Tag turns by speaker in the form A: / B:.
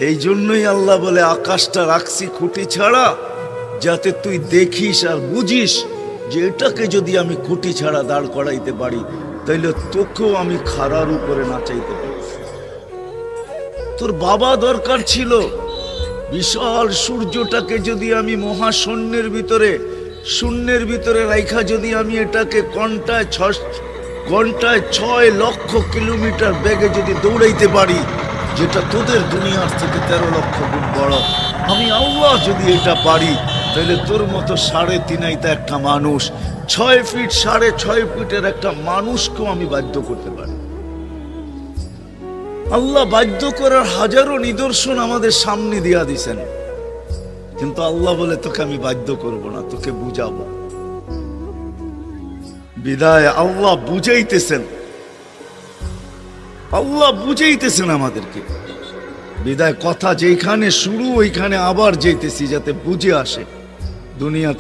A: এই জন্যই আল্লাহ বলে আকাশটা রাখছি খুঁটি ছাড়া, যাতে তুই দেখিস আর বুঝিস যে এটাকে যদি আমি খুঁটি ছাড়া দাঁড় করাইতে পারি, তাইলে তোকেও আমি খাড়ার উপরে নাচাইতে পারি। তোর বাবা দরকার ছিল বিশাল সূর্যটাকে যদি আমি মহাশূন্যের ভিতরে রাইখা যদি আমি এটাকে ঘন্টায় 6 লক্ষ কিলোমিটার বেগে যদি দৌড়াইতে পারি, যেটা তোদের দুনিয়ার থেকে 13 লক্ষ গুণ বড়, আমি আল্লাহ যদি এটা পারি, তাহলে তোর মতো 3.5 একটা মানুষ, 6 ফিট 6.5 ফিটের একটা মানুষকেও আমি বাধ্য করতে পারি। আল্লাহ বাধ্য করার হাজারো নিদর্শন আমাদের সামনে দিয়া দিছেন, কিন্তু আল্লাহ বলে তোকে আমি বাধ্য করব না, তোকে বুঝাবো। বিদায় আল্লাহ বুঝাইতেছেন আমাদেরকে। বিদায় কথা যেখানে শুরু ওইখানে আবার যেতেছি, যাতে বুঝে আসে দুনিয়া